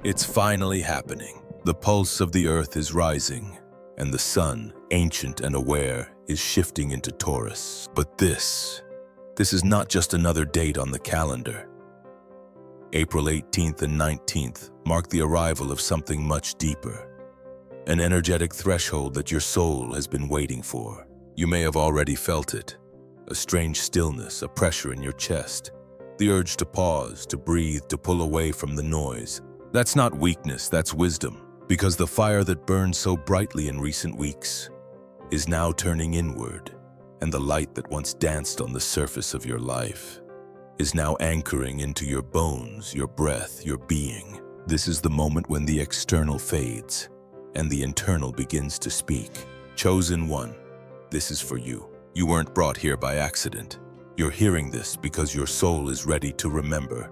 It's finally happening. The pulse of the earth is rising, and the sun, ancient and aware, is shifting into Taurus. But this is not just another date on the calendar. April 18th and 19th mark the arrival of something much deeper, an energetic threshold that your soul has been waiting for. You may have already felt it, a strange stillness, a pressure in your chest, the urge to pause, to breathe, to pull away from the noise. That's not weakness, that's wisdom, because the fire that burned so brightly in recent weeks is now turning inward, and the light that once danced on the surface of your life is now anchoring into your bones, your breath, your being. This is the moment when the external fades and the internal begins to speak. Chosen one, this is for you. You weren't brought here by accident. You're hearing this because your soul is ready to remember,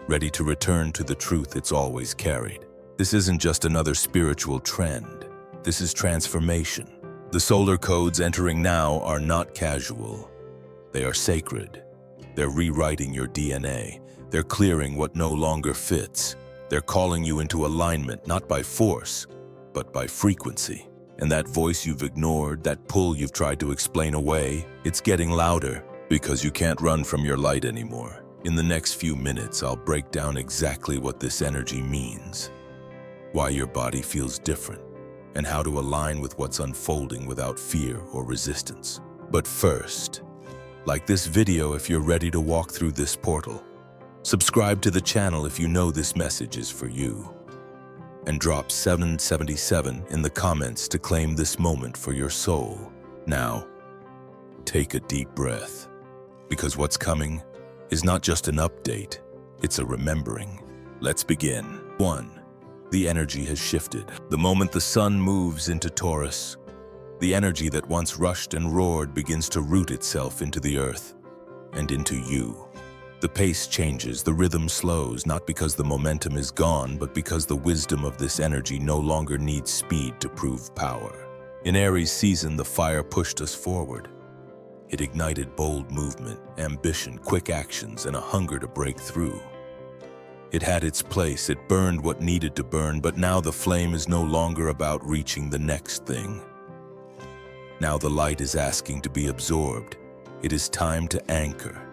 ready to return to the truth it's always carried. This isn't just another spiritual trend. This is transformation. The solar codes entering now are not casual. They are sacred. They're rewriting your DNA. They're clearing what no longer fits. They're calling you into alignment, not by force, but by frequency. And that voice you've ignored, that pull you've tried to explain away, it's getting louder because you can't run from your light anymore. In the next few minutes, I'll break down exactly what this energy means, why your body feels different, and how to align with what's unfolding without fear or resistance. But first, like this video if you're ready to walk through this portal. Subscribe to the channel if you know this message is for you. And drop 777 in the comments to claim this moment for your soul. Now, take a deep breath, because what's coming is not just an update, it's a remembering. Let's begin. 1. The energy has shifted. The moment the sun moves into Taurus, the energy that once rushed and roared begins to root itself into the earth and into you. The pace changes, the rhythm slows, not because the momentum is gone, but because the wisdom of this energy no longer needs speed to prove power. In Aries season, the fire pushed us forward. It ignited bold movement, ambition, quick actions, and a hunger to break through. It had its place, it burned what needed to burn, but now the flame is no longer about reaching the next thing. Now the light is asking to be absorbed. It is time to anchor.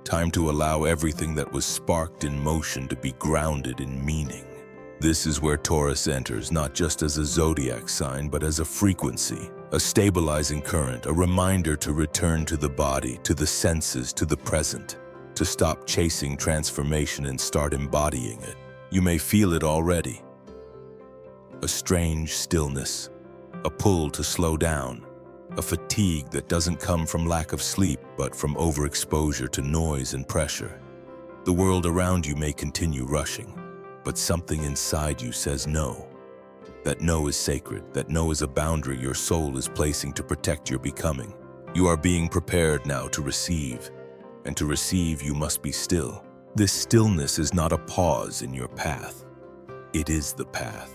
Time to allow everything that was sparked in motion to be grounded in meaning. This is where Taurus enters, not just as a zodiac sign, but as a frequency, a stabilizing current, a reminder to return to the body, to the senses, to the present, to stop chasing transformation and start embodying it. You may feel it already. A strange stillness, a pull to slow down, a fatigue that doesn't come from lack of sleep, but from overexposure to noise and pressure. The world around you may continue rushing, but something inside you says no. That no is sacred, that no is a boundary your soul is placing to protect your becoming. You are being prepared now to receive, and to receive you must be still. This stillness is not a pause in your path. It is the path.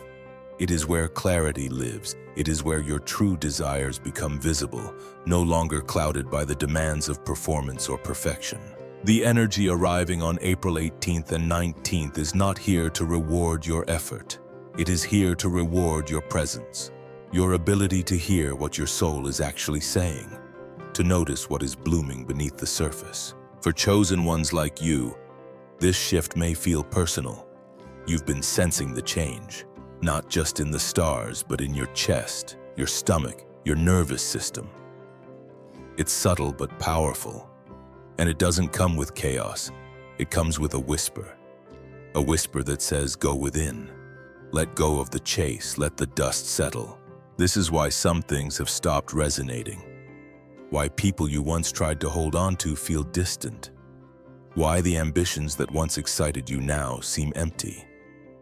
It is where clarity lives. It is where your true desires become visible, no longer clouded by the demands of performance or perfection. The energy arriving on April 18th and 19th is not here to reward your effort. It is here to reward your presence, your ability to hear what your soul is actually saying, to notice what is blooming beneath the surface. For chosen ones like you, this shift may feel personal. You've been sensing the change. Not just in the stars, but in your chest, your stomach, your nervous system. It's subtle but powerful, and it doesn't come with chaos. It comes with a whisper that says, go within. Let go of the chase, let the dust settle. This is why some things have stopped resonating. Why people you once tried to hold on to feel distant. Why the ambitions that once excited you now seem empty.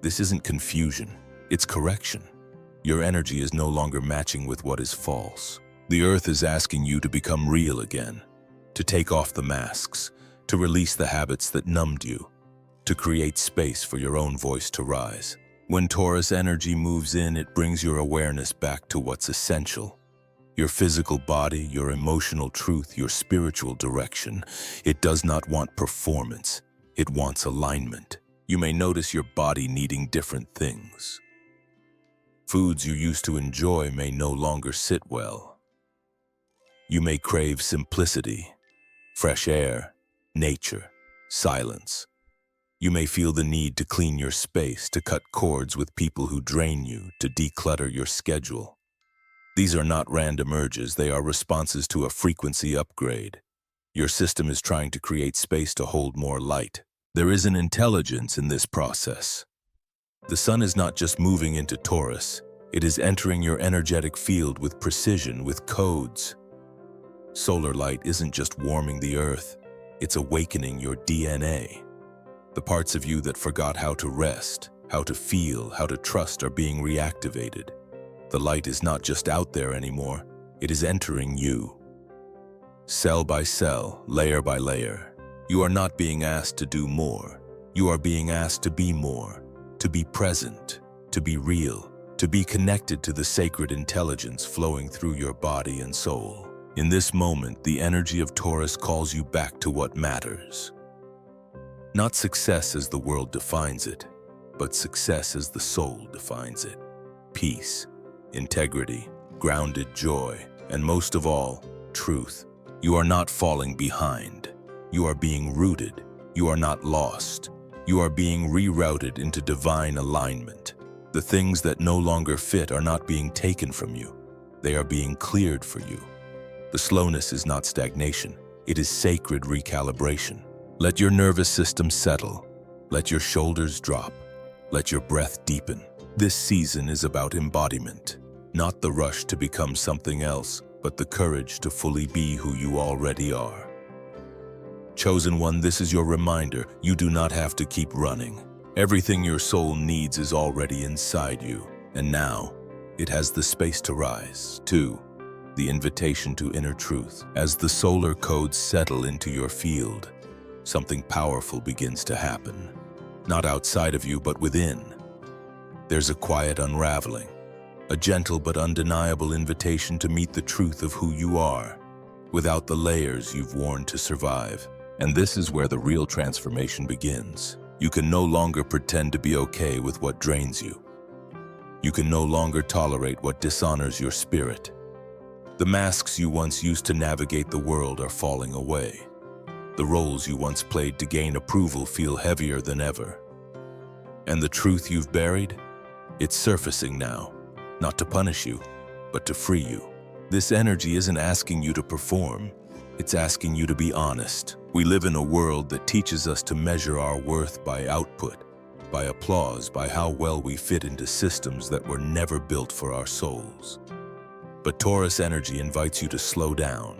This isn't confusion. It's correction. Your energy is no longer matching with what is false. The earth is asking you to become real again, to take off the masks, to release the habits that numbed you, to create space for your own voice to rise. When Taurus energy moves in, it brings your awareness back to what's essential. Your physical body, your emotional truth, your spiritual direction. It does not want performance. It wants alignment. You may notice your body needing different things. Foods you used to enjoy may no longer sit well. You may crave simplicity, fresh air, nature, silence. You may feel the need to clean your space, to cut cords with people who drain you, to declutter your schedule. These are not random urges, they are responses to a frequency upgrade. Your system is trying to create space to hold more light. There is an intelligence in this process. The sun is not just moving into Taurus, it is entering your energetic field with precision, with codes. Solar light isn't just warming the earth, it's awakening your DNA. The parts of you that forgot how to rest, how to feel, how to trust are being reactivated. The light is not just out there anymore, it is entering you. Cell by cell, layer by layer, you are not being asked to do more. You are being asked to be more, to be present, to be real, to be connected to the sacred intelligence flowing through your body and soul. In this moment, the energy of Taurus calls you back to what matters. Not success as the world defines it, but success as the soul defines it. Peace, integrity, grounded joy, and most of all, truth. You are not falling behind. You are being rooted. You are not lost. You are being rerouted into divine alignment. The things that no longer fit are not being taken from you. They are being cleared for you. The slowness is not stagnation. It is sacred recalibration. Let your nervous system settle. Let your shoulders drop. Let your breath deepen. This season is about embodiment, not the rush to become something else, but the courage to fully be who you already are. Chosen one, this is your reminder. You do not have to keep running. Everything your soul needs is already inside you, and now it has the space to rise. 2. The invitation to inner truth. As the solar codes settle into your field, something powerful begins to happen. Not outside of you, but within. There's a quiet unraveling, a gentle but undeniable invitation to meet the truth of who you are, without the layers you've worn to survive. And this is where the real transformation begins. You can no longer pretend to be okay with what drains you. You can no longer tolerate what dishonors your spirit. The masks you once used to navigate the world are falling away. The roles you once played to gain approval feel heavier than ever. And the truth you've buried? It's surfacing now, not to punish you, but to free you. This energy isn't asking you to perform, it's asking you to be honest. We live in a world that teaches us to measure our worth by output, by applause, by how well we fit into systems that were never built for our souls. But Taurus energy invites you to slow down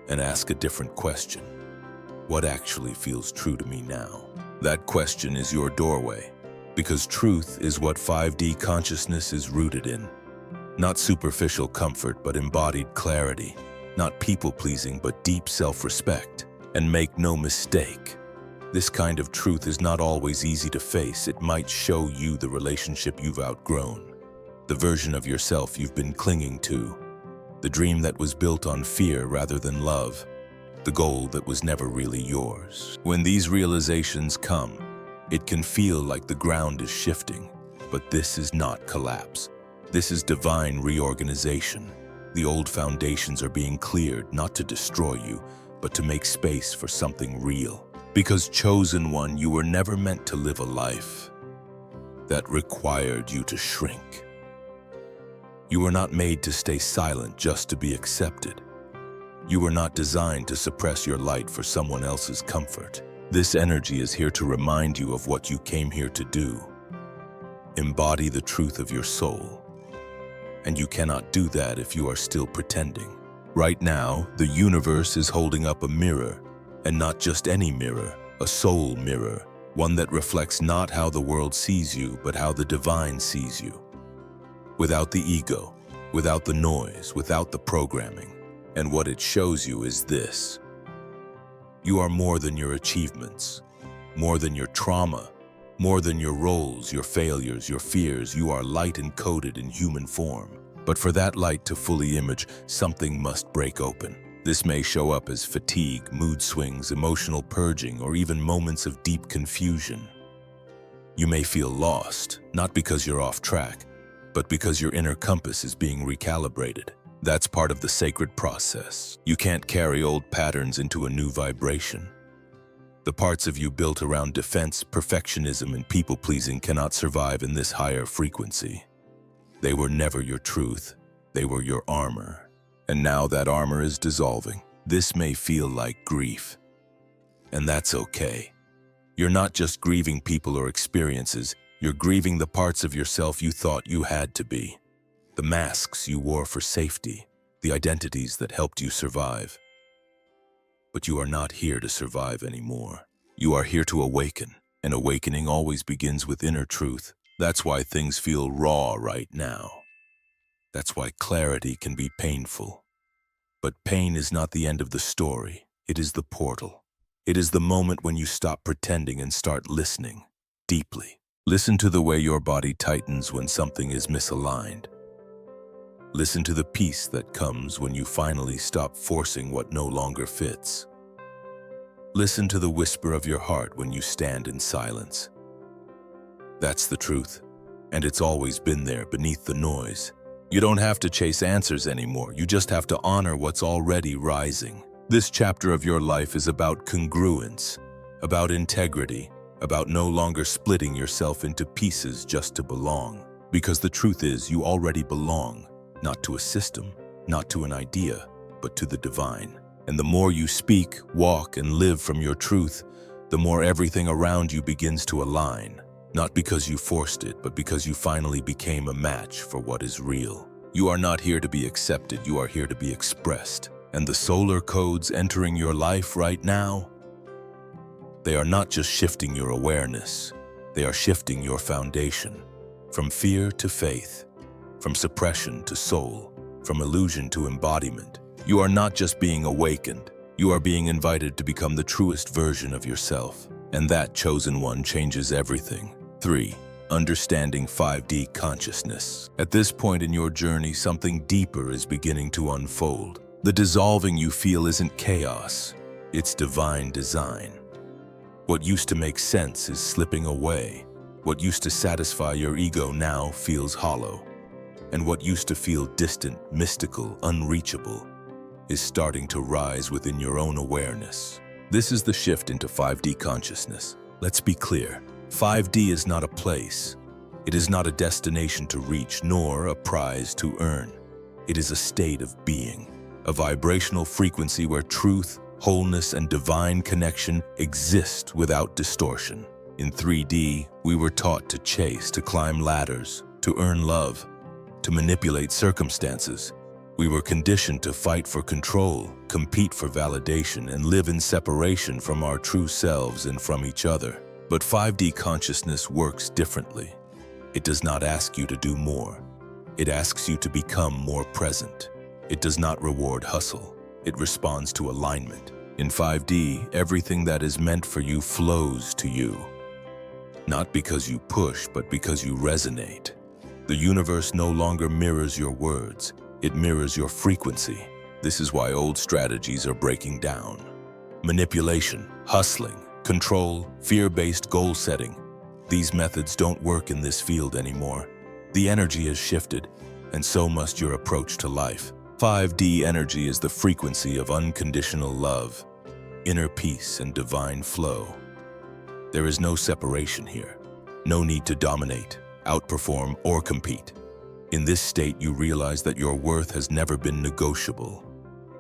and ask a different question. What actually feels true to me now? That question is your doorway, because truth is what 5D consciousness is rooted in. Not superficial comfort, but embodied clarity. Not people-pleasing, but deep self-respect. And make no mistake, this kind of truth is not always easy to face. It might show you the relationship you've outgrown, the version of yourself you've been clinging to, the dream that was built on fear rather than love, the goal that was never really yours. When these realizations come, it can feel like the ground is shifting, but this is not collapse. This is divine reorganization. The old foundations are being cleared, not to destroy you, but to make space for something real. Because chosen one, you were never meant to live a life that required you to shrink. You were not made to stay silent just to be accepted. You were not designed to suppress your light for someone else's comfort. This energy is here to remind you of what you came here to do. Embody the truth of your soul. And you cannot do that if you are still pretending. Right now, the universe is holding up a mirror, and not just any mirror, a soul mirror, one that reflects not how the world sees you, but how the divine sees you. Without the ego, without the noise, without the programming. And what it shows you is this. You are more than your achievements, more than your trauma, more than your roles, your failures, your fears. You are light encoded in human form. But for that light to fully image, something must break open. This may show up as fatigue, mood swings, emotional purging, or even moments of deep confusion. You may feel lost, not because you're off track, but because your inner compass is being recalibrated. That's part of the sacred process. You can't carry old patterns into a new vibration. The parts of you built around defense, perfectionism, and people-pleasing cannot survive in this higher frequency. They were never your truth. They were your armor. And now that armor is dissolving. This may feel like grief. And that's okay. You're not just grieving people or experiences. You're grieving the parts of yourself you thought you had to be. The masks you wore for safety. The identities that helped you survive. But you are not here to survive anymore. You are here to awaken, and awakening always begins with inner truth. That's why things feel raw right now. That's why clarity can be painful. But pain is not the end of the story. It is the portal. It is the moment when you stop pretending and start listening deeply. Listen to the way your body tightens when something is misaligned. Listen to the peace that comes when you finally stop forcing what no longer fits. Listen to the whisper of your heart when you stand in silence. That's the truth, and it's always been there beneath the noise. You don't have to chase answers anymore. You just have to honor what's already rising. This chapter of your life is about congruence, about integrity, about no longer splitting yourself into pieces just to belong. Because the truth is, you already belong. Not to a system, not to an idea, but to the divine. And the more you speak, walk, and live from your truth, the more everything around you begins to align. Not because you forced it, but because you finally became a match for what is real. You are not here to be accepted, you are here to be expressed. And the solar codes entering your life right now, they are not just shifting your awareness, they are shifting your foundation. From fear to faith. From suppression to soul, from illusion to embodiment. You are not just being awakened, you are being invited to become the truest version of yourself. And that chosen one changes everything. 3. Understanding 5D consciousness. At this point in your journey, something deeper is beginning to unfold. The dissolving you feel isn't chaos, it's divine design. What used to make sense is slipping away. What used to satisfy your ego now feels hollow. And what used to feel distant, mystical, unreachable, is starting to rise within your own awareness. This is the shift into 5D consciousness. Let's be clear, 5D is not a place. It is not a destination to reach, nor a prize to earn. It is a state of being, a vibrational frequency where truth, wholeness, and divine connection exist without distortion. In 3D, we were taught to chase, to climb ladders, to earn love, to manipulate circumstances. We were conditioned to fight for control, compete for validation, and live in separation from our true selves and from each other. But 5D consciousness works differently. It does not ask you to do more. It asks you to become more present. It does not reward hustle. It responds to alignment. In 5D, everything that is meant for you flows to you. Not because you push, but because you resonate. The universe no longer mirrors your words, it mirrors your frequency. This is why old strategies are breaking down. Manipulation, hustling, control, fear-based goal setting. These methods don't work in this field anymore. The energy has shifted, and so must your approach to life. 5D energy is the frequency of unconditional love, inner peace, and divine flow. There is no separation here, no need to dominate, outperform, or compete. In this state, you realize that your worth has never been negotiable,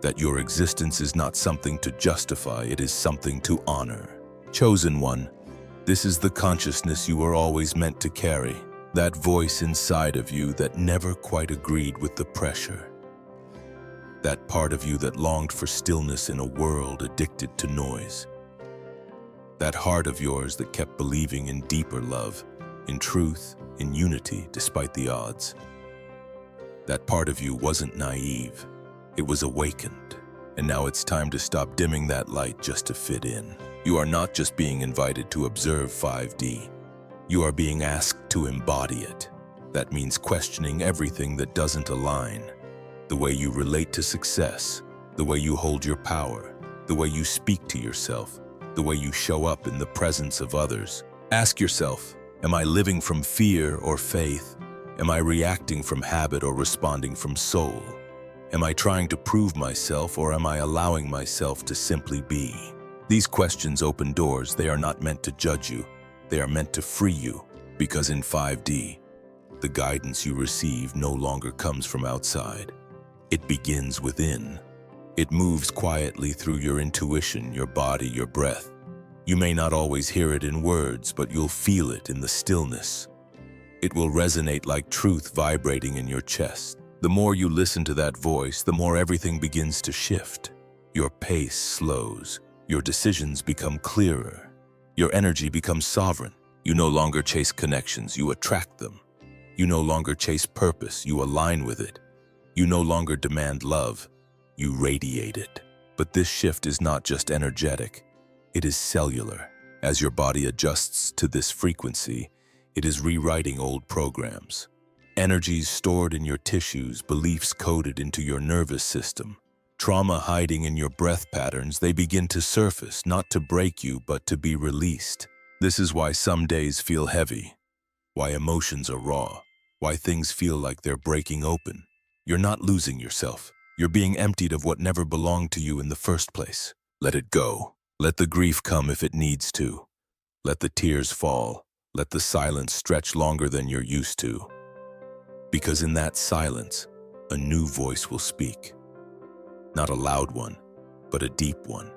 that your existence is not something to justify, it is something to honor. Chosen one, this is the consciousness you were always meant to carry, that voice inside of you that never quite agreed with the pressure. That part of you that longed for stillness in a world addicted to noise. That heart of yours that kept believing in deeper love, in truth, in unity despite the odds. That part of you wasn't naive, it was awakened. And now it's time to stop dimming that light just to fit in. You are not just being invited to observe 5D. You are being asked to embody it. That means questioning everything that doesn't align. The way you relate to success, the way you hold your power, the way you speak to yourself, the way you show up in the presence of others. Ask yourself, Am I living from fear or faith? Am I reacting from habit or responding from soul? Am I trying to prove myself, or am I allowing myself to simply be? These questions open doors. They are not meant to judge you. They are meant to free you, because in 5D, the guidance you receive no longer comes from outside. It begins within. It moves quietly through your intuition, your body, your breath. You may not always hear it in words, but you'll feel it in the stillness. It will resonate like truth vibrating in your chest. The more you listen to that voice, the more everything begins to shift. Your pace slows. Your decisions become clearer. Your energy becomes sovereign. You no longer chase connections, you attract them. You no longer chase purpose, you align with it. You no longer demand love, you radiate it. But this shift is not just energetic, it is cellular. As your body adjusts to this frequency, it is rewriting old programs. Energies stored in your tissues, beliefs coded into your nervous system, trauma hiding in your breath patterns, they begin to surface, not to break you, but to be released. This is why some days feel heavy, why emotions are raw, why things feel like they're breaking open. You're not losing yourself. You're being emptied of what never belonged to you in the first place. Let it go. Let the grief come if it needs to. Let the tears fall. Let the silence stretch longer than you're used to. Because in that silence, a new voice will speak. Not a loud one, but a deep one.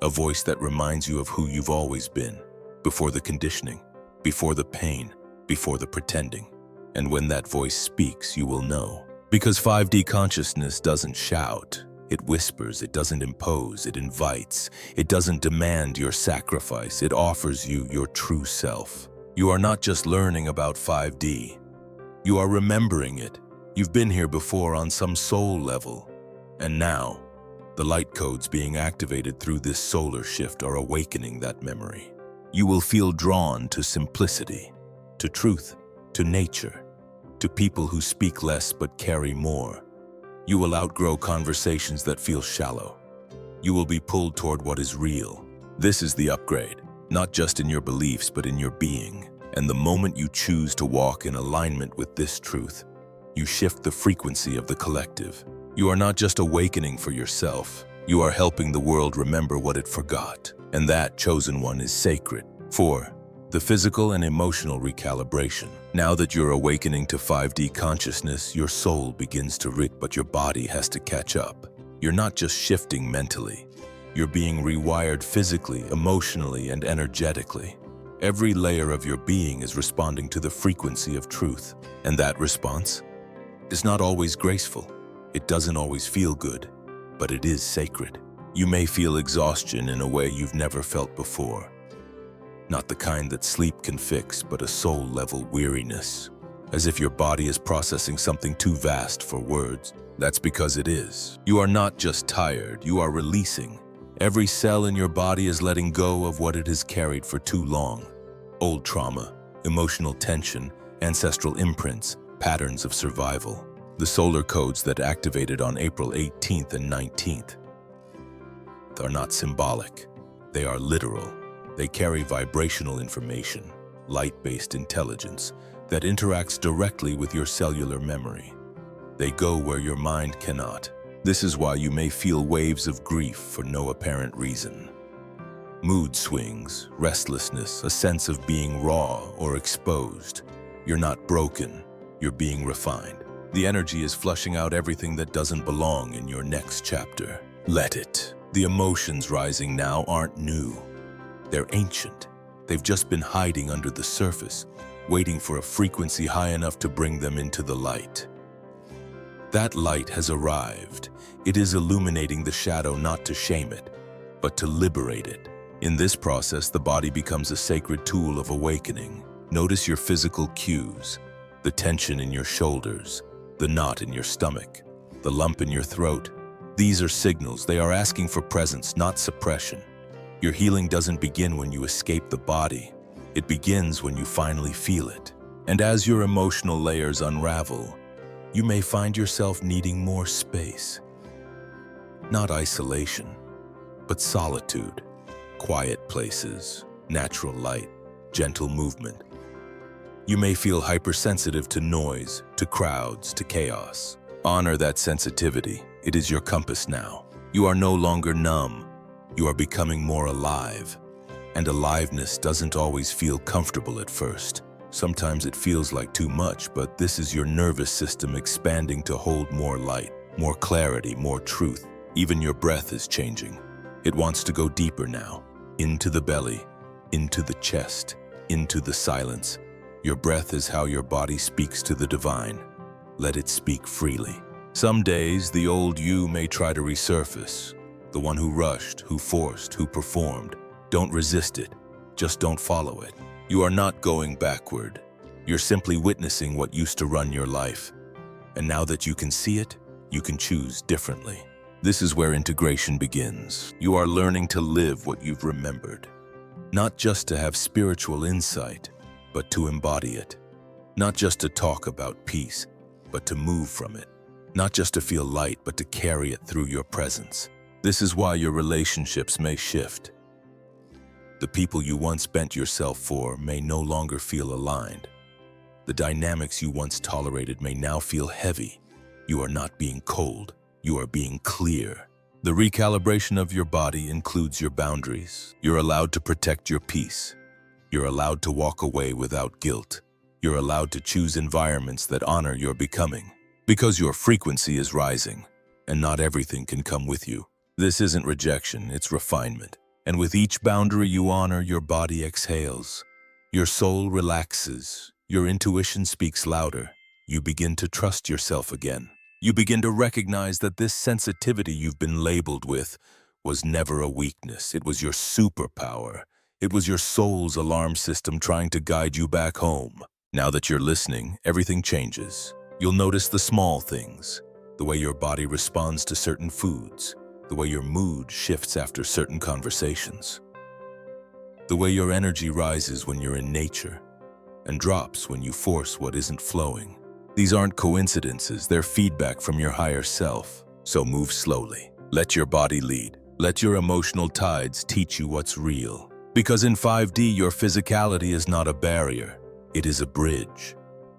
A voice that reminds you of who you've always been, before the conditioning, before the pain, before the pretending. And when that voice speaks, you will know. Because 5D consciousness doesn't shout. It whispers, it doesn't impose, it invites. It doesn't demand your sacrifice, it offers you your true self. You are not just learning about 5D. You are remembering it. You've been here before on some soul level. And now, the light codes being activated through this solar shift are awakening that memory. You will feel drawn to simplicity, to truth, to nature, to people who speak less but carry more. You will outgrow conversations that feel shallow. You will be pulled toward what is real. This is the upgrade, not just in your beliefs but in your being. And the moment you choose to walk in alignment with this truth, you shift the frequency of the collective. You are not just awakening for yourself, you are helping the world remember what it forgot. And that chosen one is sacred. 4. The physical and emotional recalibration. Now that you're awakening to 5D consciousness, your soul begins to but your body has to catch up. You're not just shifting mentally. You're being rewired physically, emotionally, and energetically. Every layer of your being is responding to the frequency of truth. And that response is not always graceful. It doesn't always feel good, but it is sacred. You may feel exhaustion in a way you've never felt before. Not the kind that sleep can fix, but a soul-level weariness. As if your body is processing something too vast for words. That's because it is. You are not just tired, you are releasing. Every cell in your body is letting go of what it has carried for too long. Old trauma, emotional tension, ancestral imprints, patterns of survival. The solar codes that activated on April 18th and 19th are not symbolic. They are literal. They carry vibrational information, light-based intelligence that interacts directly with your cellular memory. They go where your mind cannot. This is why you may feel waves of grief for no apparent reason. Mood swings, restlessness, a sense of being raw or exposed. You're not broken, you're being refined. The energy is flushing out everything that doesn't belong in your next chapter. Let it. The emotions rising now aren't new. They're ancient. They've just been hiding under the surface, waiting for a frequency high enough to bring them into the light. That light has arrived. It is illuminating the shadow not to shame it, but to liberate it. In this process, the body becomes a sacred tool of awakening. Notice your physical cues, the tension in your shoulders, the knot in your stomach, the lump in your throat. These are signals. They are asking for presence, not suppression. Your healing doesn't begin when you escape the body. It begins when you finally feel it. And as your emotional layers unravel, you may find yourself needing more space. Not isolation, but solitude, quiet places, natural light, gentle movement. You may feel hypersensitive to noise, to crowds, to chaos. Honor that sensitivity. It is your compass now. You are no longer numb. You are becoming more alive. And aliveness doesn't always feel comfortable at first. Sometimes it feels like too much, but this is your nervous system expanding to hold more light, more clarity, more truth. Even your breath is changing. It wants to go deeper now, into the belly, into the chest, into the silence. Your breath is how your body speaks to the divine. Let it speak freely. Some days, the old you may try to resurface. The one who rushed, who forced, who performed. Don't resist it. Just don't follow it. You are not going backward. You're simply witnessing what used to run your life. And now that you can see it, you can choose differently. This is where integration begins. You are learning to live what you've remembered. Not just to have spiritual insight, but to embody it. Not just to talk about peace, but to move from it. Not just to feel light, but to carry it through your presence. This is why your relationships may shift. The people you once bent yourself for may no longer feel aligned. The dynamics you once tolerated may now feel heavy. You are not being cold, you are being clear. The recalibration of your body includes your boundaries. You're allowed to protect your peace. You're allowed to walk away without guilt. You're allowed to choose environments that honor your becoming. Because your frequency is rising, and not everything can come with you. This isn't rejection, it's refinement. And with each boundary you honor, your body exhales. Your soul relaxes. Your intuition speaks louder. You begin to trust yourself again. You begin to recognize that this sensitivity you've been labeled with was never a weakness. It was your superpower. It was your soul's alarm system trying to guide you back home. Now that you're listening, everything changes. You'll notice the small things, the way your body responds to certain foods, the way your mood shifts after certain conversations, the way your energy rises when you're in nature and drops when you force what isn't flowing. These aren't coincidences, they're feedback from your higher self. So move slowly. Let your body lead. Let your emotional tides teach you what's real. Because in 5D, your physicality is not a barrier, it is a bridge.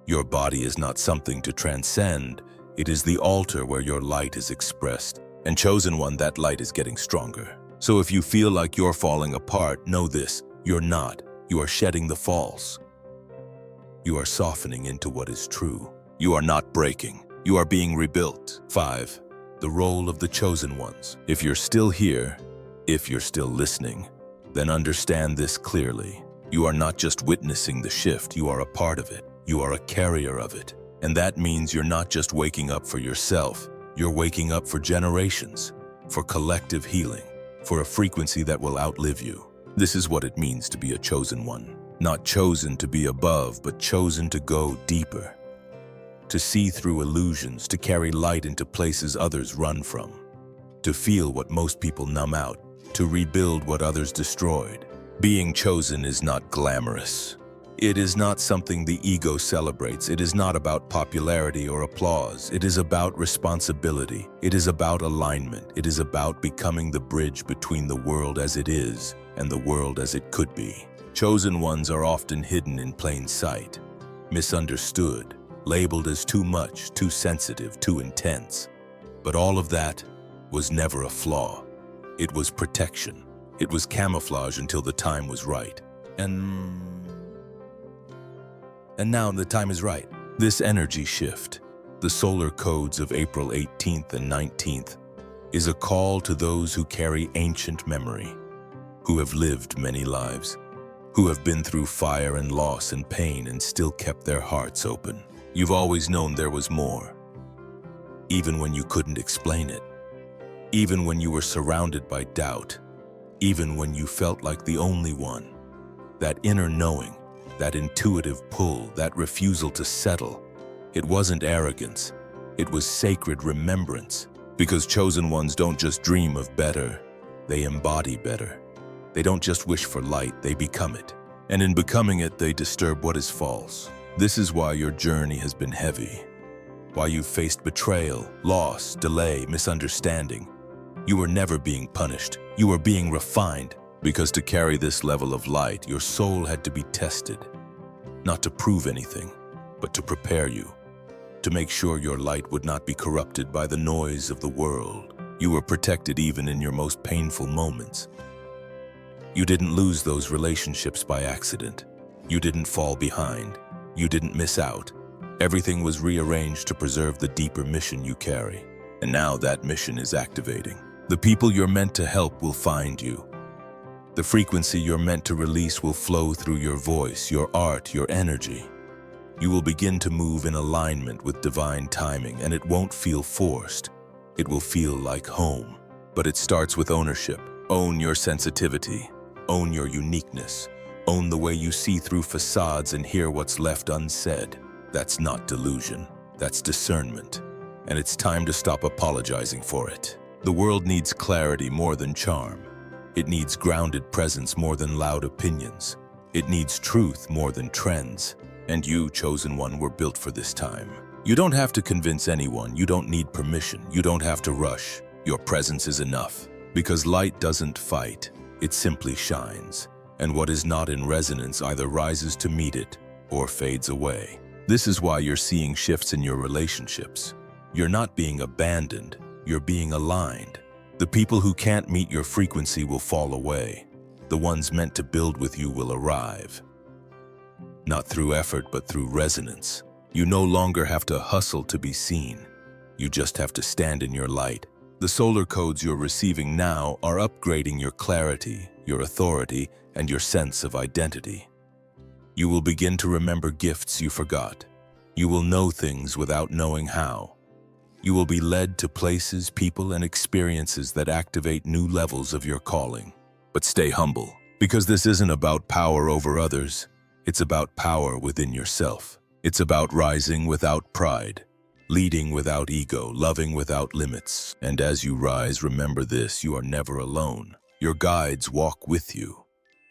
Your body is not something to transcend, it is the altar where your light is expressed. And chosen one, that light is getting stronger. So if you feel like you're falling apart, know this, you're not. You are shedding the false. You are softening into what is true. You are not breaking. You are being rebuilt. 5. The role of the chosen ones. If you're still here, if you're still listening, then understand this clearly. You are not just witnessing the shift, you are a part of it. You are a carrier of it. And that means you're not just waking up for yourself, you're waking up for generations, for collective healing, for a frequency that will outlive you. This is what it means to be a chosen one. Not chosen to be above, but chosen to go deeper. To see through illusions, to carry light into places others run from. To feel what most people numb out, to rebuild what others destroyed. Being chosen is not glamorous. It is not something the ego celebrates. It is not about popularity or applause. It is about responsibility. It is about alignment. It is about becoming the bridge between the world as it is and the world as it could be. Chosen ones are often hidden in plain sight, misunderstood, labeled as too much, too sensitive, too intense. But all of that was never a flaw. It was protection. It was camouflage until the time was right. And now the time is right. This energy shift, the solar codes of April 18th and 19th, is a call to those who carry ancient memory, who have lived many lives, who have been through fire and loss and pain and still kept their hearts open. You've always known there was more, even when you couldn't explain it, even when you were surrounded by doubt, even when you felt like the only one. That inner knowing, that intuitive pull, that refusal to settle. It wasn't arrogance, it was sacred remembrance. Because chosen ones don't just dream of better, they embody better. They don't just wish for light, they become it. And in becoming it, they disturb what is false. This is why your journey has been heavy, why you've faced betrayal, loss, delay, misunderstanding. You were never being punished, you were being refined. Because to carry this level of light, your soul had to be tested. not to prove anything, but to prepare you, to make sure your light would not be corrupted by the noise of the world. You were protected even in your most painful moments. You didn't lose those relationships by accident. You didn't fall behind. You didn't miss out. Everything was rearranged to preserve the deeper mission you carry. And now that mission is activating. The people you're meant to help will find you. The frequency you're meant to release will flow through your voice, your art, your energy. You will begin to move in alignment with divine timing, and it won't feel forced. It will feel like home. But it starts with ownership. Own your sensitivity. Own your uniqueness. Own the way you see through facades and hear what's left unsaid. That's not delusion. That's discernment. And it's time to stop apologizing for it. The world needs clarity more than charm. It needs grounded presence more than loud opinions. It needs truth more than trends. And you, chosen one, were built for this time. You don't have to convince anyone. You don't need permission. You don't have to rush. Your presence is enough. Because light doesn't fight. It simply shines. And what is not in resonance either rises to meet it or fades away. This is why you're seeing shifts in your relationships. You're not being abandoned. You're being aligned. The people who can't meet your frequency will fall away. The ones meant to build with you will arrive. Not through effort, but through resonance. You no longer have to hustle to be seen. You just have to stand in your light. The solar codes you're receiving now are upgrading your clarity, your authority, and your sense of identity. You will begin to remember gifts you forgot. You will know things without knowing how. You will be led to places, people, and experiences that activate new levels of your calling. But stay humble, because this isn't about power over others. It's about power within yourself. It's about rising without pride, leading without ego, loving without limits. And as you rise, remember this: you are never alone. Your guides walk with you.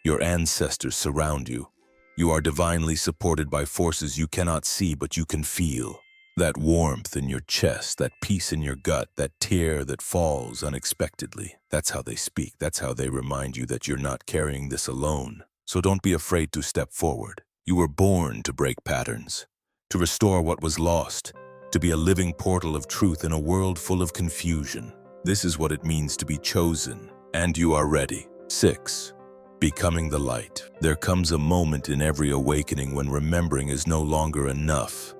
Your ancestors surround you. You are divinely supported by forces you cannot see, but you can feel. That warmth in your chest, that peace in your gut, that tear that falls unexpectedly. That's how they speak. That's how they remind you that you're not carrying this alone. So don't be afraid to step forward. You were born to break patterns, to restore what was lost, to be a living portal of truth in a world full of confusion. This is what it means to be chosen, and you are ready. 6. Becoming the light. There comes a moment in every awakening when remembering is no longer enough.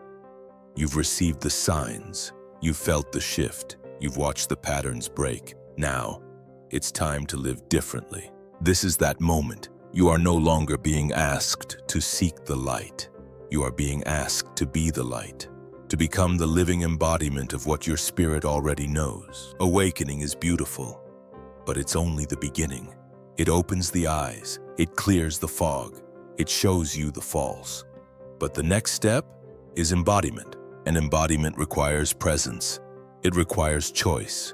You've received the signs. You've felt the shift. You've watched the patterns break. Now, it's time to live differently. This is that moment. You are no longer being asked to seek the light. You are being asked to be the light, to become the living embodiment of what your spirit already knows. Awakening is beautiful, but it's only the beginning. It opens the eyes. It clears the fog. It shows you the false. But the next step is embodiment. And embodiment requires presence. It requires choice.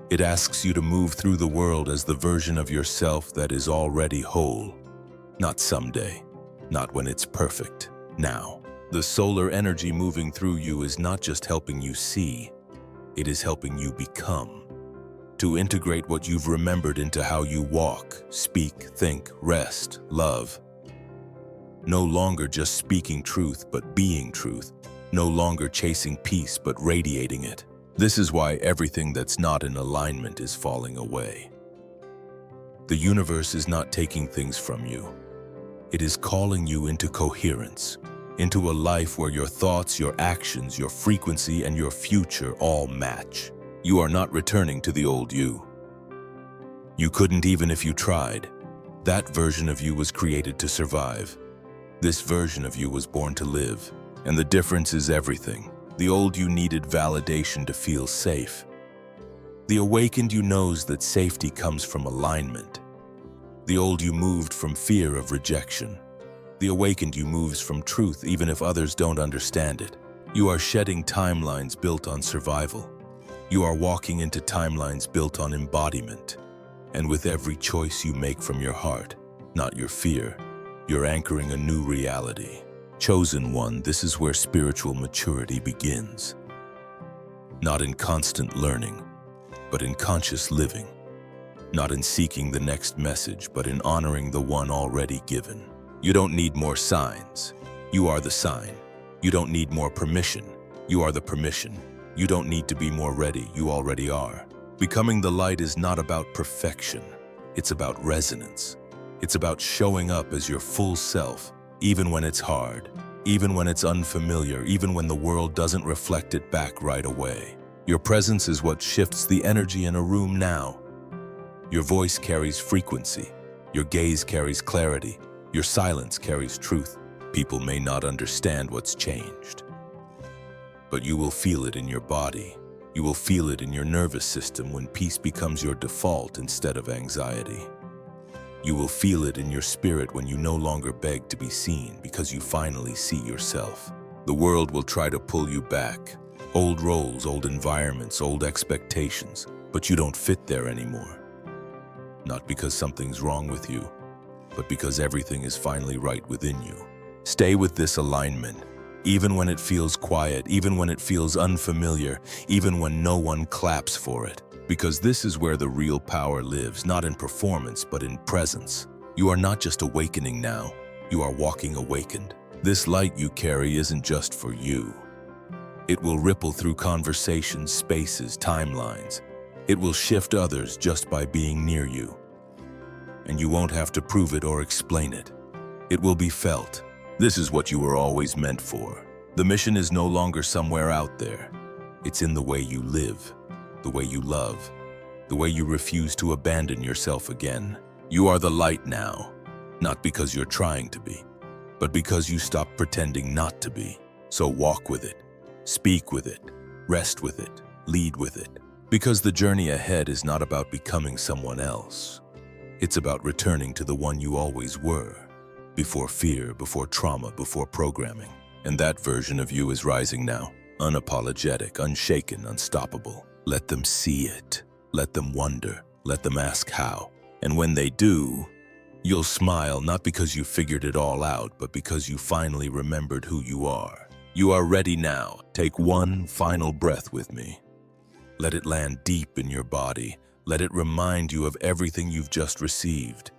It asks you to move through the world as the version of yourself that is already whole. Not someday, not when it's perfect, now. The solar energy moving through you is not just helping you see, it is helping you become. To integrate what you've remembered into how you walk, speak, think, rest, love. No longer just speaking truth, but being truth. No longer chasing peace, but radiating it. This is why everything that's not in alignment is falling away. The universe is not taking things from you. It is calling you into coherence, into a life where your thoughts, your actions, your frequency, and your future all match. You are not returning to the old you. You couldn't even if you tried. That version of you was created to survive. This version of you was born to live. And the difference is everything. The old you needed validation to feel safe. The awakened you knows that safety comes from alignment. The old you moved from fear of rejection. The awakened you moves from truth even if others don't understand it. You are shedding timelines built on survival. You are walking into timelines built on embodiment. And with every choice you make from your heart, not your fear, you're anchoring a new reality. Chosen one, this is where spiritual maturity begins. Not in constant learning, but in conscious living. Not in seeking the next message, but in honoring the one already given. You don't need more signs. You are the sign. You don't need more permission. You are the permission. You don't need to be more ready. You already are. Becoming the light is not about perfection. It's about resonance. It's about showing up as your full self, even when it's hard, even when it's unfamiliar, even when the world doesn't reflect it back right away. Your presence is what shifts the energy in a room now. Your voice carries frequency. Your gaze carries clarity. Your silence carries truth. People may not understand what's changed, but you will feel it in your body. You will feel it in your nervous system when peace becomes your default instead of anxiety. You will feel it in your spirit when you no longer beg to be seen because you finally see yourself. The world will try to pull you back. Old roles, old environments, old expectations, but you don't fit there anymore. Not because something's wrong with you, but because everything is finally right within you. Stay with this alignment, even when it feels quiet, even when it feels unfamiliar, even when no one claps for it. Because this is where the real power lives, not in performance, but in presence. You are not just awakening now, you are walking awakened. This light you carry isn't just for you. It will ripple through conversations, spaces, timelines. It will shift others just by being near you. And you won't have to prove it or explain it. It will be felt. This is what you were always meant for. The mission is no longer somewhere out there. It's in the way you live, the way you love, the way you refuse to abandon yourself again. You are the light now, not because you're trying to be, but because you stopped pretending not to be. So walk with it, speak with it, rest with it, lead with it. Because the journey ahead is not about becoming someone else. It's about returning to the one you always were. Before fear, before trauma, before programming. And that version of you is rising now. Unapologetic, unshaken, unstoppable. Let them see it. Let them wonder. Let them ask how. And when they do, you'll smile not because you figured it all out, but because you finally remembered who you are. You are ready now. Take one final breath with me. Let it land deep in your body. Let it remind you of everything you've just received.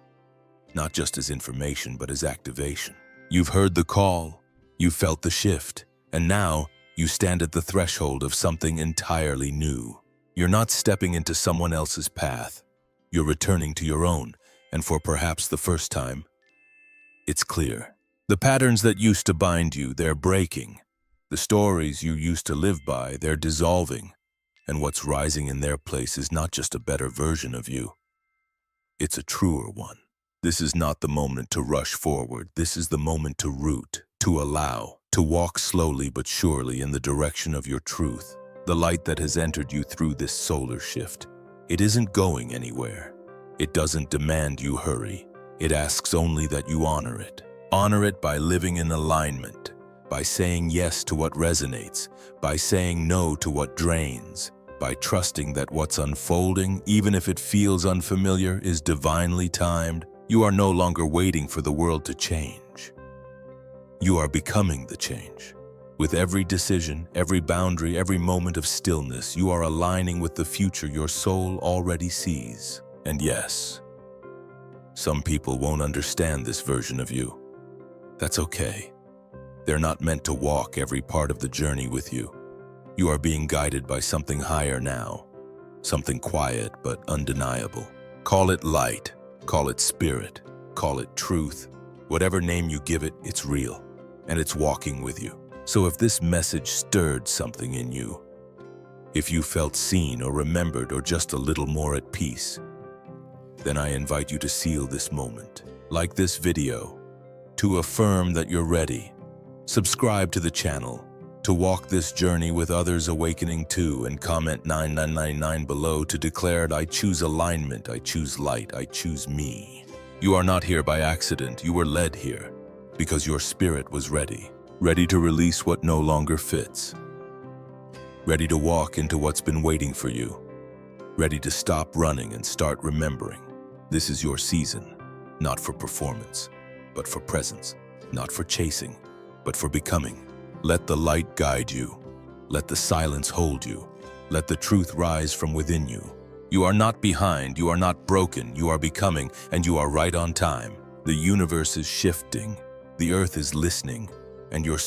Not just as information, but as activation. You've heard the call, you felt the shift, and now you stand at the threshold of something entirely new. You're not stepping into someone else's path. You're returning to your own, and for perhaps the first time, it's clear. The patterns that used to bind you, they're breaking. The stories you used to live by, they're dissolving. And what's rising in their place is not just a better version of you. It's a truer one. This is not the moment to rush forward. This is the moment to root, to allow, to walk slowly but surely in the direction of your truth, the light that has entered you through this solar shift. It isn't going anywhere. It doesn't demand you hurry. It asks only that you honor it. Honor it by living in alignment, by saying yes to what resonates, by saying no to what drains, by trusting that what's unfolding, even if it feels unfamiliar, is divinely timed. You are no longer waiting for the world to change. You are becoming the change. With every decision, every boundary, every moment of stillness, you are aligning with the future your soul already sees. And yes, some people won't understand this version of you. That's okay. They're not meant to walk every part of the journey with you. You are being guided by something higher now, something quiet but undeniable. Call it light. Call it spirit, call it truth. Whatever name you give it, it's real, and it's walking with you. So if this message stirred something in you, if you felt seen or remembered or just a little more at peace, then I invite you to seal this moment. Like this video, to affirm that you're ready. Subscribe to the channel, to walk this journey with others awakening too, and comment 9999 below to declare I choose alignment, I choose light, I choose me. You are not here by accident, you were led here because your spirit was ready. Ready to release what no longer fits. Ready to walk into what's been waiting for you. Ready to stop running and start remembering. This is your season, not for performance, but for presence. Not for chasing, but for becoming. Let the light guide you. Let the silence hold you. Let the truth rise from within you. You are not behind, you are not broken, you are becoming, and you are right on time. The universe is shifting. The earth is listening, and your